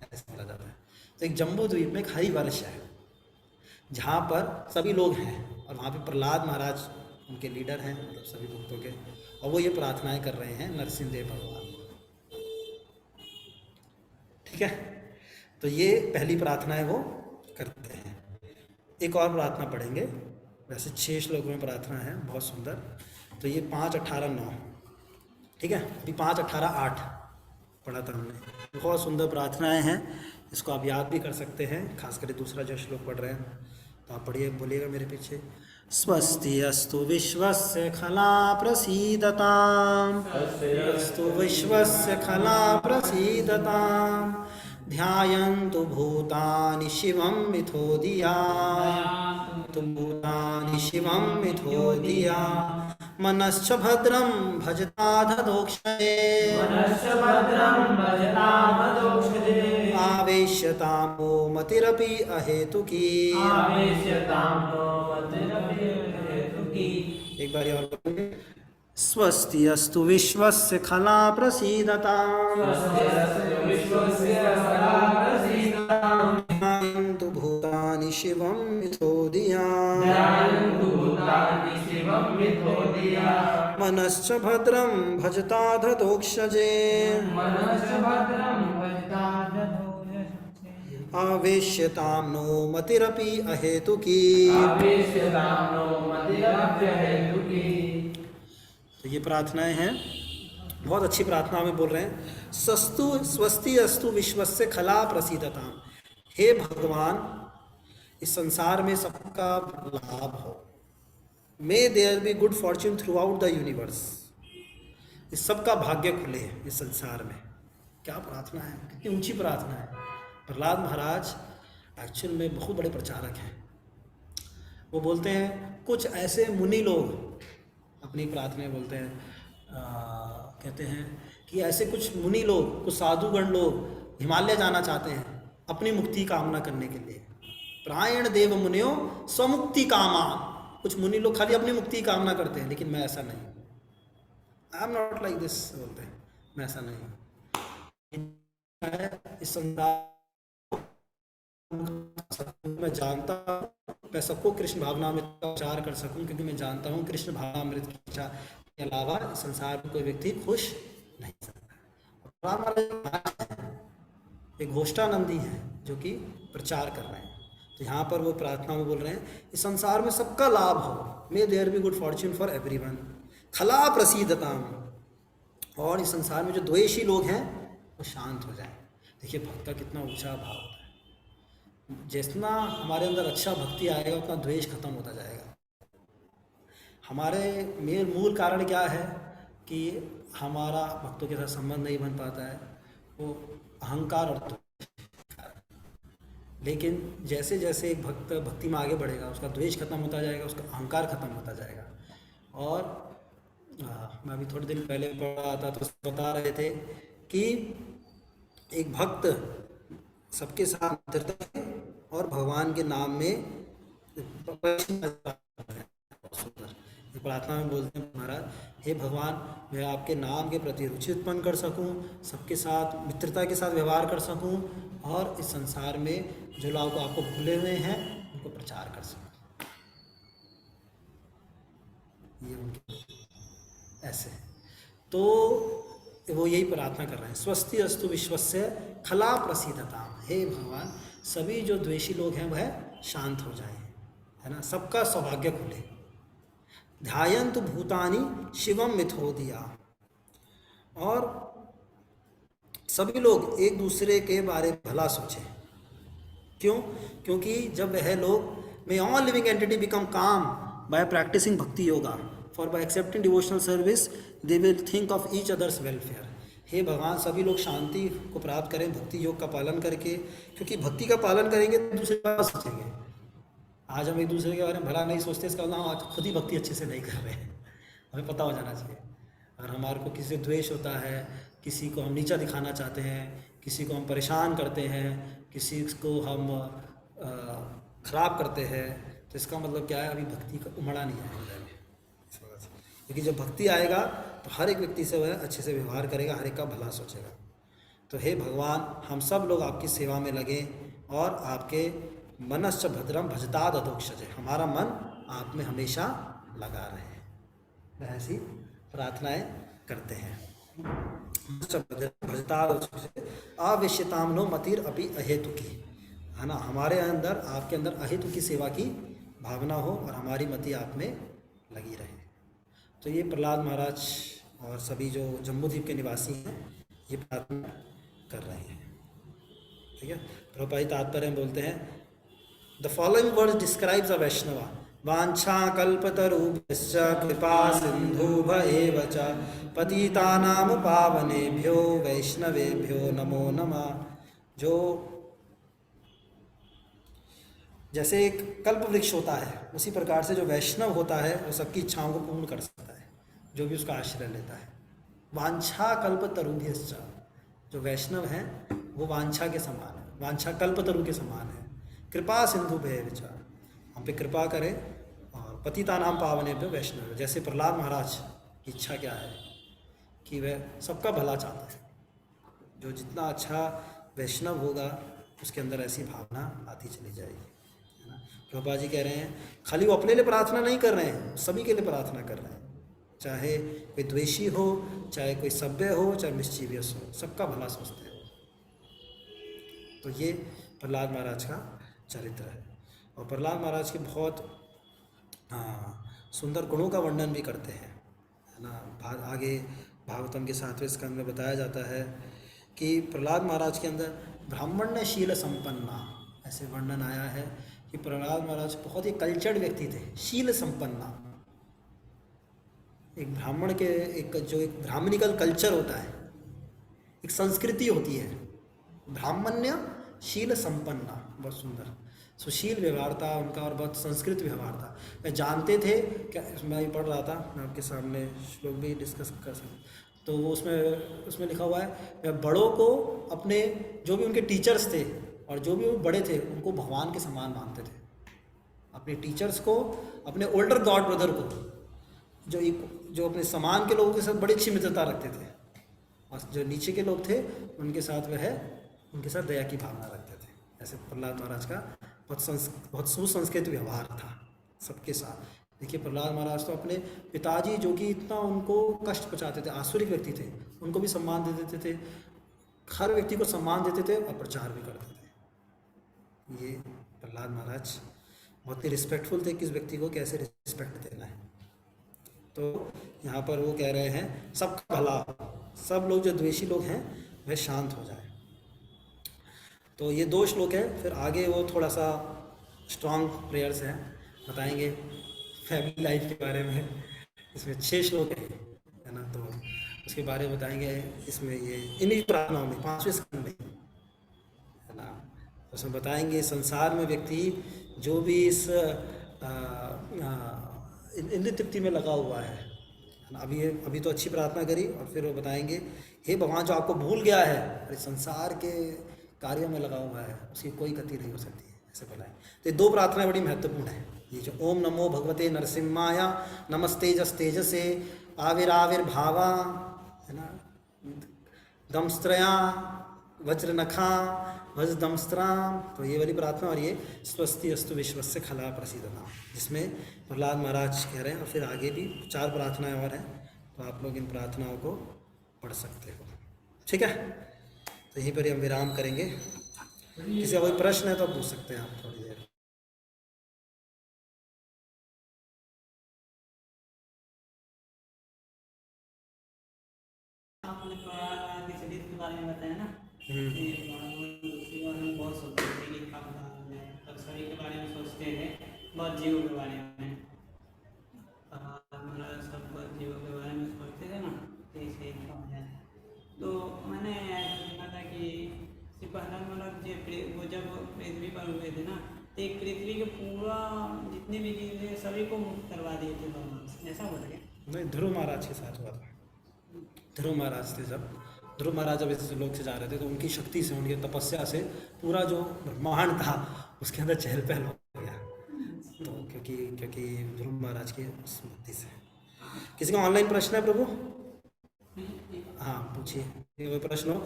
ऐसा बोला जाता है। तो एक जम्बू द्वीप में एक हरिवर्ष है जहाँ पर सभी लोग हैं, और वहाँ पे प्रहलाद महाराज उनके लीडर हैं, मतलब सभी भक्तों के, और वो ये प्रार्थनाएं कर रहे हैं नरसिंह देव भगवान को। ठीक है। तो ये पहली प्रार्थनाएं वो करते हैं। एक और प्रार्थना पढ़ेंगे, वैसे 6 श्लोकों में प्रार्थना है, बहुत सुंदर। तो ये 5, 18, 9, ठीक है। अभी 5, 18, 8 पढ़ा था हमने, बहुत सुंदर प्रार्थनाएं हैं, इसको आप याद भी कर सकते हैं। खासकर दूसरा जो श्लोक पढ़ रहे हैं तो आप पढ़िए, बोलिएगा मेरे पीछे। स्वस्ति अस्तु विश्वस्य खला प्रसीदताम्, अस्तु विश्वस्य खला प्रसीदताम्, ध्यायन्तु भूतानि शिवं मिथो धिया, तु भूतानि शिवं मिथो धिया, मनश्च भद्रं भजताधदोक्षये, आवेश्यतामो मतिरपि अहेतुकी। एक बार और बोलेंगे। स्वस्ति अस्तु विश्वस्य खला प्रसीदताम्, ध्यायन्तु भूतानि शिवं मिथो धिया, मनश्च भद्रं भजताधदोक्षजे, आवेश्यतां नो मतिरपि अहेतुकी। तो ये प्रार्थनाएं हैं, बहुत अच्छी प्रार्थना में बोल रहे हैं। स्वस्ति अस्तु विश्वस्य खला प्रसीदताम्, हे भगवान इस संसार में सबका लाभ हो, may there be good fortune throughout the universe, इस सबका भाग्य खुले इस संसार में। क्या प्रार्थना है, कितनी ऊंची प्रार्थना है। प्रहलाद महाराज एक्चुअल में बहुत बड़े प्रचारक हैं। वो बोलते हैं कुछ ऐसे मुनि लोग अपनी प्रार्थना में बोलते हैं, कहते हैं कि ऐसे कुछ मुनि लोग, कुछ साधुगण लोग हिमालय जाना चाहते हैं अपनी मुक्ति कामना करने के लिए। प्रायण देव मुनियो स्वमुक्ति कामा, कुछ मुनि लोग खाली अपनी मुक्ति की कामना करते हैं, लेकिन मैं ऐसा नहीं हूँ। I am not like this, बोलते हैं मैं ऐसा नहीं हूँ। इस संसार मैं जानता हूँ, मैं सबको कृष्ण भावना में प्रचार कर सकूं, क्योंकि मैं जानता हूँ कृष्ण भावनामृत की इच्छा के अलावा इस संसार में कोई व्यक्ति खुश नहीं सकता। एक घोष्टानंदी है जो कि प्रचार कर रहे हैं। तो यहाँ पर वो प्रार्थना में बोल रहे हैं इस संसार में सबका लाभ हो, may there be good fortune for everyone, खला प्रसीदताम, और इस संसार में जो द्वेषी लोग हैं वो शांत हो जाएं। देखिए भक्त का कितना ऊंचा भाव होता है। जितना हमारे अंदर अच्छा भक्ति आएगा उतना द्वेष खत्म होता जाएगा। हमारे मूल कारण क्या है कि हमारा भक्तों के साथ संबंध नहीं बन पाता है, वो अहंकार और द्वेष। लेकिन जैसे जैसे एक भक्त भक्ति में आगे बढ़ेगा उसका द्वेष खत्म होता जाएगा, उसका अहंकार खत्म होता जाएगा। और मैं अभी थोड़े दिन पहले पढ़ रहा था तो बता रहे थे कि एक भक्त सबके साथ मित्रता है और भगवान के नाम में प्रार्थना में बोलते हैं, महाराज हे भगवान, मैं आपके नाम के प्रति रुचि उत्पन्न कर सकूं, सबके साथ मित्रता के साथ व्यवहार कर सकूं और इस संसार में जो लोग आपको भूले हुए हैं उनको प्रचार कर सकूं। ये उनके ऐसे तो वो यही प्रार्थना कर रहे हैं, स्वस्ति अस्तु विश्वस्य खला प्रसीदता। हे भगवान, सभी जो द्वेषी लोग हैं वह शांत हो जाएं, है ना, सबका सौभाग्य खुले। ध्यायंत भूतानि शिवम मिथोदिया, और सभी लोग एक दूसरे के बारे में भला सोचें। क्यों? क्योंकि जब वह लोग may all living entity become calm by practicing bhakti yoga, for by accepting devotional service they will think of each others welfare. हे भगवान, सभी लोग शांति को प्राप्त करें भक्ति योग का पालन करके, क्योंकि भक्ति का पालन करेंगे तो दूसरे का सोचेंगे। आज हम एक दूसरे के बारे में भला नहीं सोचते, इसका मतलब हम आज खुद ही भक्ति अच्छे से नहीं कर रहे हैं। हमें पता हो जाना चाहिए। अगर हमारे को किसी से द्वेष होता है, किसी को हम नीचा दिखाना चाहते हैं, किसी को हम परेशान करते हैं, किसी को हम खराब करते हैं, तो इसका मतलब क्या है, अभी भक्ति का उमड़ा नहीं है हृदय में। इस वजह से, क्योंकि जब भक्ति आएगा तो हर एक व्यक्ति से वह अच्छे से व्यवहार करेगा, हर एक का भला सोचेगा। तो हे भगवान, हम सब लोग आपकी सेवा में लगें और आपके मनश्च भद्रम भजताद अधोक्षजे, हमारा मन आप में हमेशा लगा रहे। ऐसी प्रार्थनाएं करते हैं। भजताद अविश्यताम नो मतिर अपि अहेतुकी, है ना, हमारे अंदर आपके अंदर अहेतु की सेवा की भावना हो और हमारी मति आप में लगी रहे। तो ये प्रहलाद महाराज और सभी जो जम्बूद्वीप के निवासी हैं ये प्रार्थना कर रहे हैं। ठीक है, प्रभुपाद तात्पर्य में बोलते हैं, the following words describes a Vaishnava, वांछा कल्पतरुभ्यश्च कृपा सिंधुभ एव च पतितानां पावनेभ्यो वैष्णवेभ्यो नमो नमः। जो जैसे एक कल्प वृक्ष होता है, उसी प्रकार से जो वैष्णव होता है वो सबकी इच्छाओं को पूर्ण कर सकता है, जो भी उसका आश्रय लेता है। वांछा कल्पतरुभ्यश्च, जो वैष्णव हैं वो वांछा के समान है, वांछा कल्पतरु के समान है। कृपा सिंधु भय विचार, हम पे कृपा करें। और पतितानां पावनेभ्यो वैष्णव, जैसे प्रहलाद महाराज की इच्छा क्या है कि वह सबका भला चाहता है। जो जितना अच्छा वैष्णव होगा उसके अंदर ऐसी भावना आती चली जाएगी। प्रभुपाद जी कह रहे हैं, खाली वो अपने लिए प्रार्थना नहीं कर रहे हैं, सभी के लिए प्रार्थना कर रहे हैं। चाहे कोई द्वेषी हो, चाहे कोई सभ्य हो, चाहे मिस्चीवियस हो, सबका भला सोचते हैं। तो ये प्रहलाद महाराज का चरित्र है। और प्रहलाद महाराज के बहुत सुंदर गुणों का वर्णन भी करते हैं, है ना। आगे भागवतम के 7वें स्कंद में बताया जाता है कि प्रहलाद महाराज के अंदर ब्राह्मण्यशील संपन्ना, ऐसे वर्णन आया है कि प्रहलाद महाराज बहुत ही कल्चर्ड व्यक्ति थे, शील संपन्ना। एक ब्राह्मण के एक ब्राह्मणिकल कल्चर होता है, एक संस्कृति होती है, ब्राह्मण्य शील संपन्ना, बहुत सुंदर सुशील व्यवहार था उनका और बहुत संस्कृत व्यवहार था। मैं जानते थे क्या, मैं पढ़ रहा था, मैं आपके सामने श्लोक भी डिस्कस कर सकता, तो उसमें लिखा हुआ है, मैं बड़ों को अपने जो भी उनके टीचर्स थे और जो भी वो बड़े थे उनको भगवान के समान मानते थे। अपने टीचर्स को, अपने ओल्डर गॉड ब्रदर को, जो अपने समान के लोगों के साथ बड़ी अच्छी मित्रता रखते थे, और जो नीचे के लोग थे उनके साथ दया की भावना रखते थे। ऐसे प्रहलाद महाराज का बहुत सुसंस्कृत व्यवहार था सबके साथ। देखिए, प्रहलाद महाराज तो अपने पिताजी जो कि इतना उनको कष्ट पहुँचाते थे, आसुरिक व्यक्ति थे, उनको भी सम्मान दे देते थे, हर व्यक्ति को सम्मान देते थे और प्रचार भी करते थे। ये प्रहलाद महाराज बहुत ही रिस्पेक्टफुल थे, किस व्यक्ति को कैसे रिस्पेक्ट देना है। तो यहाँ पर वो कह रहे हैं सबका भला, सब लोग जो द्वेषी लोग हैं वह शांत हो जाए। तो ये 2 श्लोक है, फिर आगे वो थोड़ा सा स्ट्रॉन्ग प्रेयर्स हैं, बताएंगे फैमिली लाइफ के बारे में। इसमें 6 श्लोक है ना, तो उसके बारे में बताएंगे। इसमें ये इन्हीं प्रार्थनाओं में 5वें स्कंद में है ना, उसमें बताएंगे संसार में व्यक्ति जो भी इस इंद्रिय तृप्ति में लगा हुआ है ना, अभी तो अच्छी प्रार्थना करी, और फिर वो बताएंगे हे भगवान जो आपको भूल गया है और इस संसार के कार्यों में लगा हुआ है, उसकी कोई गति नहीं हो सकती है, ऐसे बताएं। तो ये 2 प्रार्थनाएं बड़ी महत्वपूर्ण है, ये जो ओम नमो भगवते नरसिम्हाय नमस्तेजस तेजसे आविर्भावा है ना, दंस्त्रया वज्रनखा वज्रदंस्त्राम, तो ये वाली प्रार्थना, और ये स्वस्ति अस्तु विश्वस्य खला प्रसीदता, जिसमें प्रहलाद महाराज कह रहे हैं। और फिर आगे भी 4 प्रार्थनाएं और हैं, तो आप लोग इन प्रार्थनाओं को पढ़ सकते हो। ठीक है, तो यहीं पर ही हम विराम करेंगे। किसी का कोई प्रश्न है तो पूछ सकते हैं आप थोड़ी देर। आपने प्रहलाद के चरित्र के बारे में बताया ना, उसी बारे में बहुत सोचते थे कि तब सभी के बारे में सोचते थे, बहुत जीवों के बारे में, सब बहुत जीवों के बारे में सोचते थे ना, तो इसे तो मैंने देखा था कि श्री प्रहलाद महाराज वो जब पृथ्वी पर हुए थे ना, तो एक पृथ्वी के पूरा जितने भी जीव थे सभी को मुक्त करवा दिए थे भगवान, ऐसा बोल गया? नहीं, ध्रुव महाराज के साथ हुआ था। ध्रुव महाराज थे, जब ध्रुव महाराज जब इस लोक से जा रहे थे तो उनकी शक्ति से, उनकी तपस्या से पूरा जो ब्रह्मांड था उसके अंदर चहल पहल हो गया, तो क्योंकि ध्रुव महाराज की स्मृति से। किसी का ऑनलाइन प्रश्न है प्रभु? हाँ पूछिए, कोई प्रश्न हो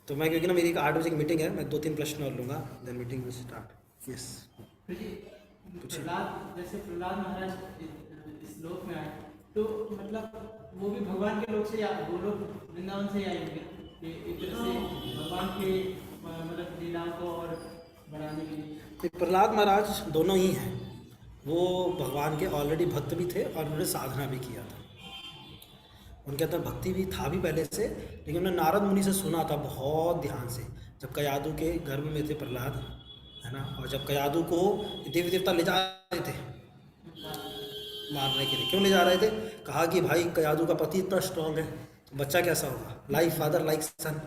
तो मैं, क्योंकि ना मेरी 8 बजे की मीटिंग है, मैं 2-3 प्रश्न और लूँगा, then meeting will start. Yes Prahlad, जैसे प्रहलाद महाराज इस लोक में आए, तो मतलब वो भी भगवान के लोक से या वो लोग वृंदावन से आए होंगे, एक तरह से भगवान के मतलब लीलाओं को और बढ़ाने के लिए। प्रहलाद महाराज दोनों ही हैं, वो भगवान के ऑलरेडी भक्त भी थे और उन्होंने साधना भी किया था, उनके अंदर भक्ति भी था भी पहले से, लेकिन उन्होंने नारद मुनि से सुना था बहुत ध्यान से, जब कयादु के गर्भ में थे प्रहलाद है ना, और जब कयादु को देवी देवता ले जा रहे थे मारने के लिए। क्यों ले जा रहे थे? कहा कि भाई कयादु का पति इतना स्ट्रांग है तो बच्चा कैसा होगा, लाइक फादर लाइक सन,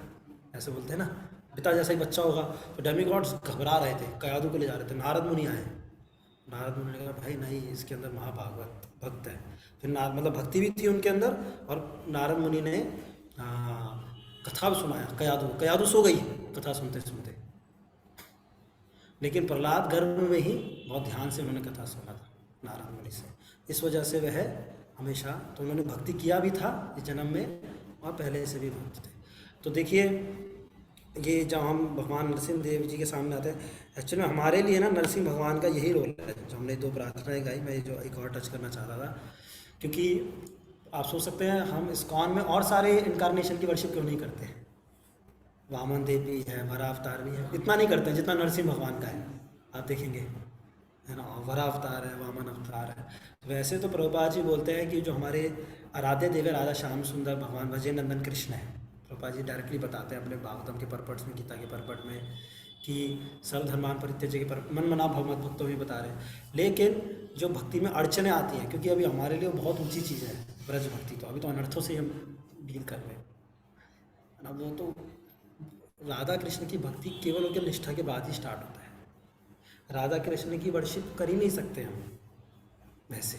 ऐसे बोलते हैं ना, पिता जैसा ही बच्चा होगा। तो डेमीगॉड्स घबरा रहे थे, कयादु को ले जा रहे थे। नारद मुनि आए, नारद मुनि ने कहा भाई नहीं, इसके अंदर महाभागवत भक्त है। फिर मतलब भक्ति भी थी उनके अंदर, और नारद मुनि ने कथा भी सुनाया। कयादु सो गई कथा सुनते सुनते, लेकिन प्रहलाद गर्भ में ही बहुत ध्यान से उन्होंने कथा सुना था नारद मुनि से, इस वजह से वह हमेशा, तो उन्होंने भक्ति किया भी था इस जन्म में और पहले से भी भक्त थे। तो देखिए, ये जब हम भगवान नरसिंह देव जी के सामने आते हैं, एक्चुअली में हमारे लिए ना नरसिंह भगवान का यही रोल है। जो हमने 2 प्रार्थनाएं गाई, मैं जो एक और टच करना चाहता था, क्योंकि आप सोच सकते हैं हम इस्कॉन में और सारे इनकारनेशन की वर्शिप क्यों नहीं करते हैं। वामन देव भी है, वरा अवतार भी है, इतना नहीं करते हैं जितना नरसिंह भगवान का है। आप देखेंगे है ना, वरा अवतार है, वामन अवतार है। तो वैसे तो प्रभुपाद जी बोलते हैं कि जो हमारे आराध्य देव है राधा श्याम सुंदर भगवान भजे नंदन कृष्ण है। प्रभुपाद जी डायरेक्टली बताते हैं अपने भागवतम के परपट्स में, गीता के परपट में, कि सर्वधर्मान परित्यज्य के पर मन मना भगवत भक्तों में बता रहे हैं। लेकिन जो भक्ति में अड़चने आती हैं, क्योंकि अभी हमारे लिए बहुत ऊंची चीज़ है ब्रज भक्ति, तो अभी तो अनर्थों से हम डील कर रहे हैं ना। वो तो राधा कृष्ण की भक्ति केवल उनके निष्ठा के बाद ही स्टार्ट होता है। राधा कृष्ण की वर्शिप कर ही नहीं सकते हम वैसे,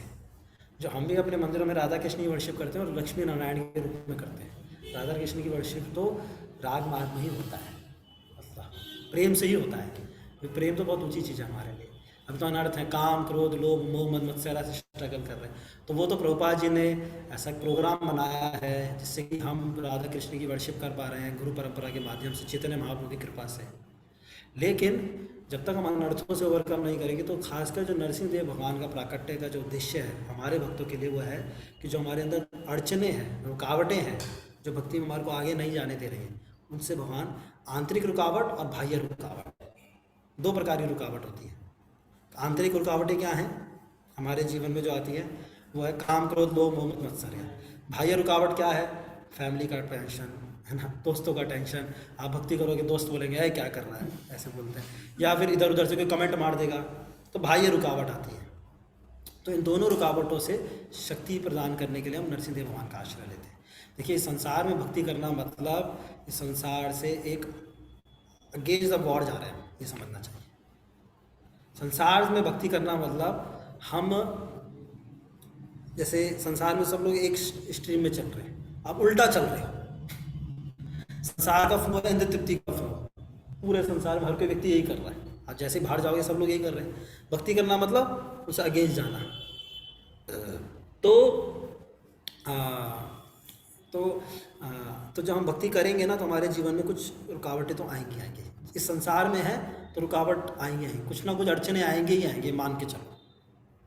जो हम भी अपने मंदिरों में राधा कृष्ण की वर्शिप करते हैं और लक्ष्मी नारायण के रूप में करते हैं। राधा कृष्ण की वर्शिप तो राग मार्ग में ही होता है, प्रेम से ही होता है। प्रेम तो बहुत ऊंची चीज़ है हमारे लिए। अभी तो अनर्थ है, काम क्रोध लोभ मोह मद मत्सर्य से स्ट्रगल कर रहे हैं। तो वो तो प्रभुपाद जी ने ऐसा प्रोग्राम बनाया है जिससे कि हम राधा कृष्ण की वर्शिप कर पा रहे हैं गुरु परंपरा के माध्यम से, चैतन्य महाप्रभु की कृपा से। लेकिन जब तक हम अनर्थों से ओवरकम नहीं करेंगे, तो खासकर जो नरसिंह देव भगवान का प्राकट्य का जो उद्देश्य है हमारे भक्तों के लिए, वो है कि जो हमारे अंदर अड़चने हैं, रुकावटें हैं, जो भक्ति में हमारे को आगे नहीं जाने दे रही हैं, उनसे भगवान आंतरिक रुकावट और बाह्य रुकावट, 2 प्रकार की रुकावट होती है। आंतरिक रुकावटें क्या हैं हमारे जीवन में जो आती है, वो है काम क्रोध लोभ मोह मद मत्सर्य। बाह्य रुकावट क्या है? फैमिली का टेंशन है ना, दोस्तों का टेंशन। आप भक्ति करोगे दोस्त बोलेंगे अरे क्या कर रहा है, ऐसे बोलते हैं, या फिर इधर उधर से कोई कमेंट मार देगा, तो बाह्य रुकावट आती है। तो इन दोनों रुकावटों से शक्ति प्रदान करने के लिए हम नरसिंह देव भगवान का आश्रय लेते हैं। देखिए, इस संसार में भक्ति करना मतलब इस संसार से एक अगेंस्ट द वॉर जा रहे हैं, ये समझना चाहिए। संसार में भक्ति करना मतलब हम जैसे संसार में सब लोग एक स्ट्रीम में चल रहे हैं, आप उल्टा चल रहे हो। संसार का फ्लो है, इंद्र तृप्ति का फ्लो, पूरे संसार में हर कोई व्यक्ति यही कर रहा है। आप जैसे बाहर जाओगे सब लोग यही कर रहे हैं। भक्ति करना मतलब उसे अगेंस्ट जाना। तो जब हम भक्ति करेंगे ना, तो हमारे जीवन में कुछ रुकावटें तो आएंगी। इस संसार में है तो रुकावट आएंगी, कुछ ना कुछ अड़चने आएंगे ही आएंगे, मान के चलो।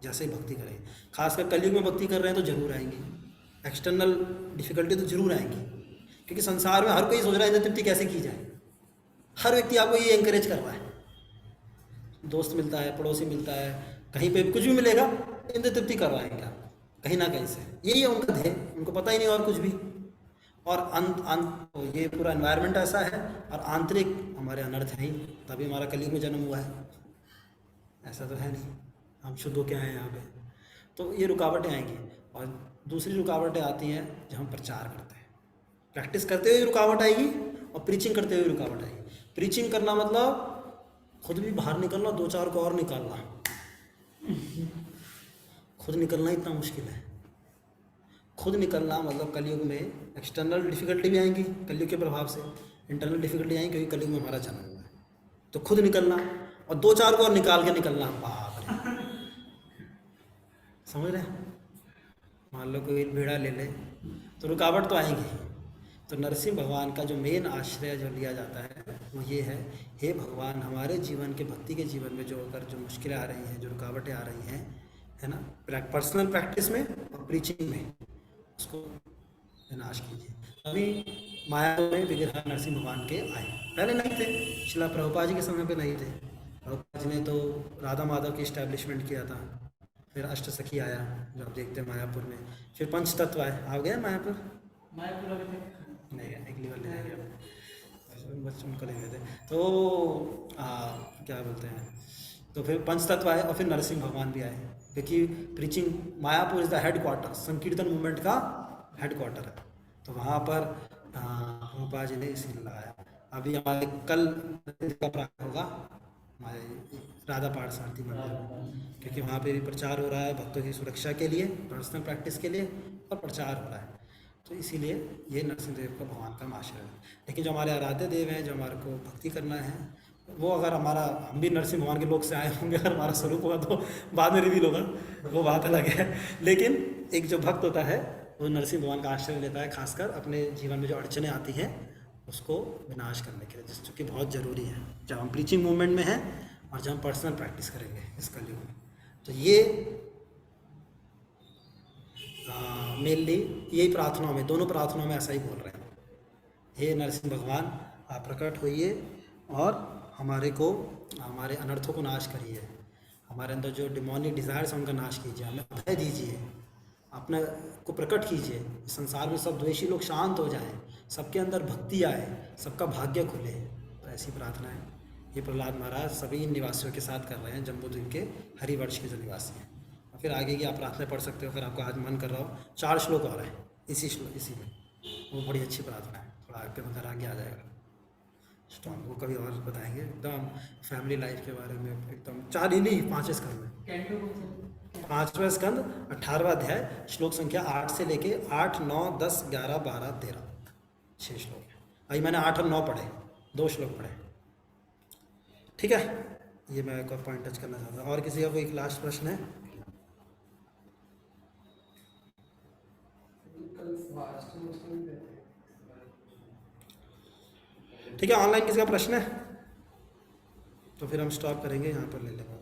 जैसे ही भक्ति करेंगे, खासकर कलयुग में भक्ति कर रहे हैं तो जरूर आएंगी, एक्सटर्नल डिफिकल्टी तो जरूर आएंगी, क्योंकि संसार में हर कोई सोच रहा है इंद्र तृप्ति कैसे की जाए। हर व्यक्ति आपको ये एंकरेज कर रहा है, दोस्त मिलता है, पड़ोसी मिलता है, कहीं पे कुछ भी मिलेगा, इंद्र तृप्ति करवाएंगे आप कहीं ना कहीं से। यही है उनका ध्येय, उनको पता ही नहीं और कुछ भी। और तो ये पूरा एनवायरनमेंट ऐसा है, और आंतरिक हमारे अनर्थ हैं ही, तभी हमारा कलयुग में जन्म हुआ है। ऐसा तो है नहीं हम शुद्ध होके आए हैं यहाँ पे। तो ये रुकावटें आएंगी। और दूसरी रुकावटें आती हैं जब हम प्रचार करते हैं, प्रैक्टिस करते हुए रुकावट आएगी, और प्रीचिंग करते हुए रुकावट आएगी। प्रीचिंग करना मतलब खुद भी बाहर निकलना, दो चार को और निकालना। खुद निकलना इतना मुश्किल है। खुद निकलना मतलब कलयुग में एक्सटर्नल डिफिकल्टी भी आएंगी कलयुग के प्रभाव से, इंटरनल डिफिकल्टी आएंगी क्योंकि कलयुग में हमारा जन्म हुआ है। तो खुद निकलना और दो चार को और निकाल के निकलना, बाप रे, समझ रहे हैं। मान लो कोई भेड़ा ले ले तो रुकावट तो आएंगी। तो नरसिंह भगवान का जो मेन आश्रय जो लिया जाता है वो ये है, हे भगवान, हमारे जीवन के भक्ति के जीवन में जो अगर जो मुश्किलें आ रही हैं, जो रुकावटें आ रही हैं, है ना, पर्सनल प्रैक्टिस में और प्रीचिंग में, उसको विनाश कीजिए। अभी मायापुर में विग्रह नरसिंह भगवान के आए, पहले नहीं थे, शिला प्रभुपाद जी के समय पे नहीं थे। प्रभुपाद जी ने तो राधा माधव की इस्टेब्लिशमेंट किया था, फिर अष्टसखी आया जो आप देखते हैं मायापुर में, फिर पंच तत्व आए। आप गए मायापुर? मायापुर अभी तक नहीं, अगली बार ले जाएंगे, बच्चों को ले गए थे। तो क्या बोलते हैं, तो फिर पंच तत्व आए और फिर नरसिंह भगवान भी आए, क्योंकि preaching Mayapur is the head quarter, संकीर्तन मूवमेंट का हेड क्वार्टर है। तो वहाँ पर प्रभुपाद जी ने इसीलिए लगाया। अभी हमारे कल का प्रारंभ होगा हमारे राधा पाठशाला मंदिर में, क्योंकि वहाँ पे भी प्रचार हो रहा है भक्तों की सुरक्षा के लिए, पर्सनल प्रैक्टिस के लिए, और प्रचार हो रहा है। तो इसीलिए ये नरसिंह देव का भगवान का आश्रय है। लेकिन जो हमारे आराध्य देव हैं, जो हमारे को भक्ति करना है, वो अगर हम भी नरसिंह भगवान के लोग से आए होंगे, अगर हमारा स्वरूप होगा तो बाद में रिवील होगा, वो बात अलग है। लेकिन एक जो भक्त होता है वो नरसिंह भगवान का आश्रय लेता है, खासकर अपने जीवन में जो अड़चने आती हैं उसको विनाश करने के लिए, जिस कि बहुत ज़रूरी है जब हम प्रीचिंग मूवमेंट में हैं और जब हम पर्सनल प्रैक्टिस करेंगे इस कलयुग में। तो ये मेनली यही प्रार्थनाओं में, दोनों प्रार्थनाओं में ऐसा ही बोल रहे हैं, हे नरसिंह भगवान आप प्रकट होइए और हमारे अनर्थों को नाश करिए, हमारे अंदर जो डिमोनिक डिज़ायर्स हैं उनका नाश कीजिए, हमें अभय दीजिए, अपने को प्रकट कीजिए, संसार में सब द्वेषी लोग शांत हो जाएं, सबके अंदर भक्ति आए, सबका भाग्य खुले। तो ऐसी प्रार्थना है ये प्रहलाद महाराज सभी निवासियों के साथ कर रहे हैं, जम्बूद्वीप के हरिवंश के जो निवासी हैं। और फिर आगे की आप प्रार्थना पढ़ सकते हो, अगर आपको आज मन कर रहा हो। 4 श्लोक और हैं इसी में, वो बड़ी अच्छी प्रार्थना है, थोड़ा आपके अंदर आगे आ जाएगा स्ट्रॉन्ग, वो कभी और बताएंगे एकदम फैमिली लाइफ के बारे में, एकदम 4 ही नहीं 5 स्कंद में, 5वां स्कंद 18वां अध्याय, श्लोक संख्या 8 से लेके 8, 9, 10, 11, 12, 13, 6 श्लोक है। अभी मैंने 8 और 9 पढ़े, 2 श्लोक पढ़े, ठीक है। ये मैं एक और पॉइंट टच करना चाहता हूँ। और किसी का कोई लास्ट प्रश्न है? ठीक है, ऑनलाइन किसी का प्रश्न है तो फिर हम स्टॉप करेंगे, यहाँ पर ले लेंगे।